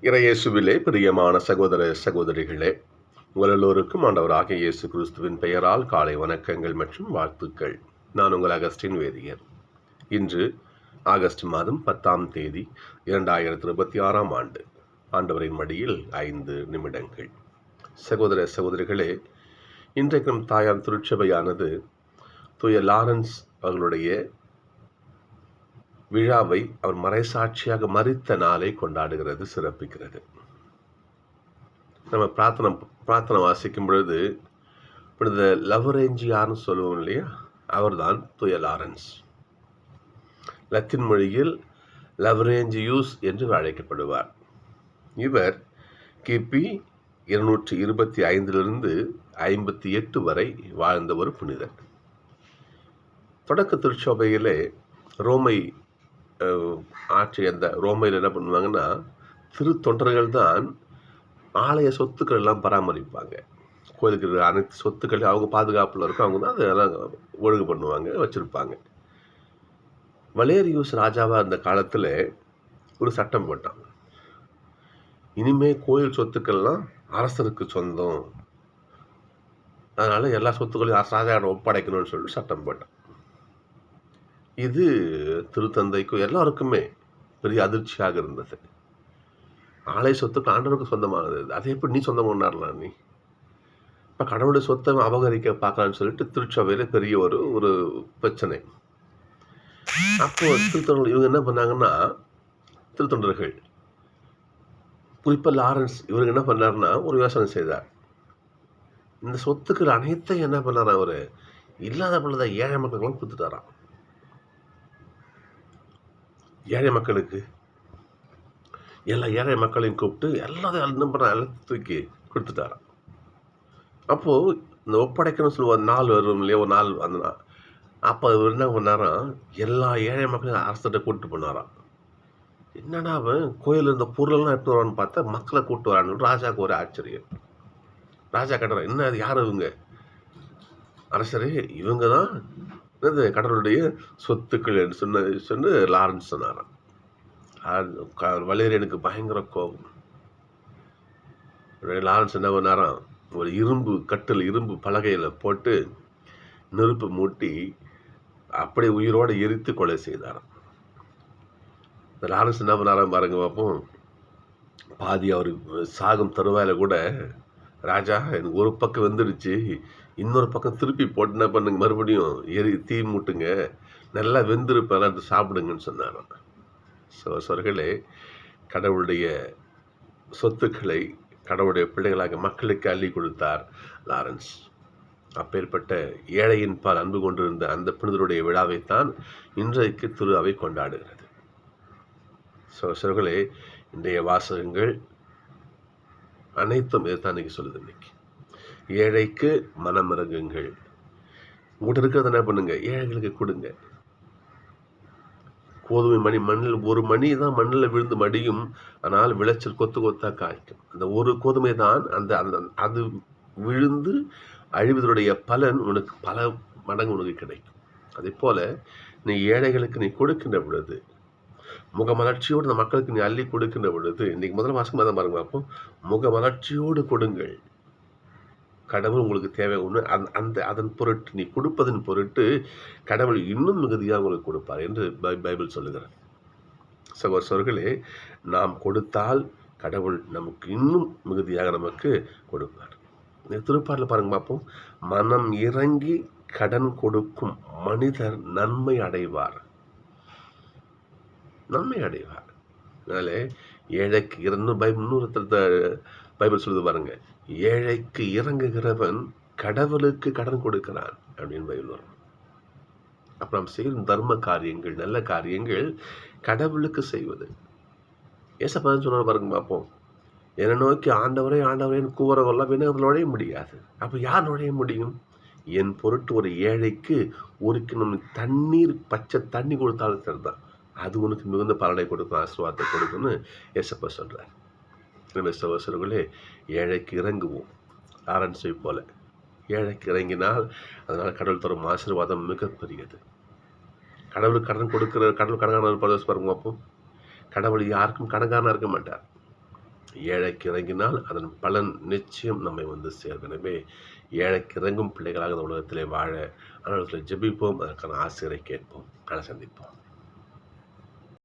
இறையேசுவிலே பிரியமான சகோதர சகோதரிகளே, உங்கள் எல்லோருக்கும் ஆண்டவராகிய இயேசு கிறிஸ்துவின் பெயரால் காலை வணக்கங்கள் மற்றும் வாழ்த்துக்கள். நான் உங்கள் அகஸ்டின் வேதியர். இன்று ஆகஸ்ட் மாதம் 10ஆம் தேதி 2026ஆம் ஆண்டு. ஆண்டவரின் மடியில் 5 நிமிடங்கள். சகோதர சகோதரிகளே, இன்றைக்கு நம் தாயார் திருச்சபையானது தூய லாரன்ஸ் அவர்களுடைய விழாவை அவர் மறைசாட்சியாக மரித்த நாளை கொண்டாடுகிறது, சிறப்பிக்கிறது. நம்ம பிரார்த்தனை வாசிக்கும் பொழுது இந்த லவரேஞ்சியார்னு சொல்லுவோம் இல்லையா, அவர்தான் தூய லாரன்ஸ். லத்தீன் மொழியில் லவரேஞ்சியூஸ் என்று அழைக்கப்படுவார். இவர் கிபி 225 58 வரை வாழ்ந்த ஒரு புனிதர். தொடக்க திருச்சபையிலே ரோமை ஆட்சி அந்த ரோமையில் என்ன பண்ணுவாங்கன்னா, திருத்தொண்டர்கள் தான் ஆலய சொத்துக்கள் எல்லாம் பராமரிப்பாங்க. கோயிலுக்கு இருக்கிற அனைத்து சொத்துக்கள் அவங்க பாதுகாப்பில் இருக்கும், அவங்க தான் அதெல்லாம் ஒழுங்கு பண்ணுவாங்க, வச்சுருப்பாங்க. வலேரியூஸ் ராஜாவாக இருந்த காலத்தில் ஒரு சட்டம் போட்டான். இனிமே கோயில் சொத்துக்கள்லாம் அரசருக்கு சொந்தம், அதனால் எல்லா சொத்துக்களையும் ராஜாவிடம் ஒப்படைக்கணும்னு சொல்லி சட்டம் போட்டான். இது திருத்தந்தைக்கும் எல்லாருக்குமே பெரிய அதிர்ச்சியாக இருந்தது. ஆலய சொத்துக்கள் ஆண்டவருக்கு சொந்தமானது, அதை எப்படி நீ சொந்தம் கொண்டாடலாம்? நீ இப்போ கடவுளுடைய சொத்தை அபகரிக்க பார்க்கலான்னு சொல்லிட்டு திருச்சபையில் பெரிய ஒரு பிரச்சனை. அப்போ திருத்தொண்டர்கள் இவங்க என்ன பண்ணாங்கன்னா, திருத்தொண்டர்கள் குறிப்பாக லாரன்ஸ் இவருக்கு என்ன பண்ணாருன்னா ஒரு யோசனை செய்தார். இந்த சொத்துக்கள் அனைத்தையும் என்ன பண்ணாராம், அவர் இல்லாத பொழுத ஏழை மக்களுக்கெல்லாம் கொடுத்துட்டாராம். ஏழை மக்களுக்கு எல்லா ஏழை மக்களையும் கூப்பிட்டு எல்லாத்தையும் எல்லாம் தூக்கி கொடுத்துட்டாராம். அப்போது இந்த ஒப்படைக்கணும்னு சொல்லுவோம், நாள் வரும் இல்லையா, ஒரு நாள் அந்த நாள். அப்போ அவர் என்ன பண்ணாராம், எல்லா ஏழை மக்களையும் அரசிட்ட கூப்பிட்டு போனாராம். என்னடா அவன் கோயில் இருந்த பொருளெல்லாம் எடுத்து வரான்னு பார்த்தா மக்களை கூப்பிட்டு வரான்னு ராஜாவுக்கு ஒரு ஆச்சரியம். ராஜா கேட்டாராம், என்ன அது யார் இவங்க? அரசரே, இவங்க தான் கடவுளுடைய சொத்துக்கள் என்று சொன்னு லாரன்ஸ் சொன்னாராம். வலேரியனுக்கு பயங்கர கோபம். லாரன்ஸ் என்ன பண்ணாராம், ஒரு இரும்பு பலகையில் போட்டு நெருப்பு மூட்டி அப்படியே உயிரோடு எரித்து கொலை செய்தாராம். இந்த லாரன்ஸ் என்ன பண்ணாராம் பாருங்க பார்ப்போம். பாதி அவர் சாகும் தருவாயில கூட, ராஜா எனக்கு ஒரு பக்கம் வெந்துடுச்சு, இன்னொரு பக்கம் திருப்பி போட்டு என்ன பண்ணுங்க, மறுபடியும் தீ மூட்டுங்க, நல்லா வெந்திருப்பேன் சாப்பிடுங்கன்னு சொன்னாராம். சொர்களே, கடவுளுடைய சொத்துக்களை கடவுளுடைய பிள்ளைகளாக மக்களுக்கு அள்ளி கொடுத்தார் லாரன்ஸ். அப்பேற்பட்ட ஏழையின் பால் அன்பு கொண்டிருந்த அந்த புனிதருடைய விழாவைத்தான் இன்றைக்கு திரு அவை கொண்டாடுகிறது. சொர்களே, இன்றைய வாசகங்கள் அனைத்தும் இதைத்தான் இன்னைக்கு சொல்லுது. இன்னைக்கு ஏழைக்கு மனம் இறங்குங்கள், உங்கள்கிட்ட இருக்கிறத என்ன பண்ணுங்க, ஏழைகளுக்கு கொடுங்க. கோதுமை மணி மண்ணில் ஒரு மணி தான் மண்ணில் விழுந்து மடியும், ஆனால் விளைச்சல் கொத்து கொத்தா காய்க்கும். அந்த ஒரு கோதுமை தான் அது விழுந்து அழிவதனுடைய பலன் உனக்கு பல மடங்கு உனக்கு கிடைக்கும். அதே போல நீ ஏழைகளுக்கு நீ கொடுக்கின்ற பொழுது, முகமலர்ச்சியோடு இந்த மக்களுக்கு நீ அள்ளி கொடுக்கின்ற பொழுது, இன்னைக்கு முதல் மாசம் தான் பாருங்க, அப்போ முகமலர்ச்சியோடு கொடுங்கள். கடவுள் உங்களுக்கு தேவை ஒன்று, அதன் பொருட்டு நீ கொடுப்பதன் பொருட்டு கடவுள் இன்னும் மிகுதியாக உங்களுக்கு கொடுப்பார் என்று பைபிள் சொல்லுகிறார். சகோதரர்களே, நாம் கொடுத்தால் கடவுள் நமக்கு இன்னும் மிகுதியாக நமக்கு கொடுப்பார். திருப்பாடல பாருங்க பார்ப்போம். மனம் இறங்கி கடன் கொடுக்கும் மனிதர் நன்மை அடைவார். அதனால ஏழைக்கு பைபிள் சொல்லுது பாருங்க, ஏழைக்கு இறங்குகிறவன் கடவுளுக்கு கடன் கொடுக்கிறான் அப்படின்னு பைபிள் வரும். அப்ப நாம் செய்யும் தர்ம காரியங்கள், நல்ல காரியங்கள் கடவுளுக்கு செய்வது. ஏசப்பா சொன்ன பாருங்க பார்ப்போம், என்னை நோக்கி ஆண்டவரே ஆண்டவரேன்னு கூறவெல்லாம் வினகத்தில் நுழைய முடியாது. அப்ப யார் நுழைய முடியும்? என் பொருட்டு ஒரு ஏழைக்கு ஒரு கிணம் தண்ணீர், பச்சை தண்ணி கொடுத்தாலும் சரிதான், அது உனக்கு மிகுந்த பலனை கொடுக்கும், ஆசீர்வாதத்தை கொடுக்கும்னு ஏசப்பா சொல்றார். சகோதரர்களே, ஏழைக்கு இறங்குவோம். லாரன்ஸை போல ஏழைக்கு இறங்கினால் அதனால் கடவுள் தரும் ஆசீர்வாதம் மிகப்பெரியது. கடவுளுக்கு கடன் கொடுக்கிற கடவுள் கடங்கான பாருங்க. அப்போ கடவுள் யாருக்கும் கடங்காரனா இருக்க மாட்டார். ஏழைக்கு இறங்கினால் அதன் பலன் நிச்சயம் நம்மை வந்து சேரும். எனவே ஏழைக்கு இறங்கும் பிள்ளைகளாக இந்த உலகத்திலே வாழ ஆண்டவரிடத்தில் ஜெபிப்போம். அதற்கான ஆசீர்வாதத்தை கேட்போம். நாளை சந்திப்போம்.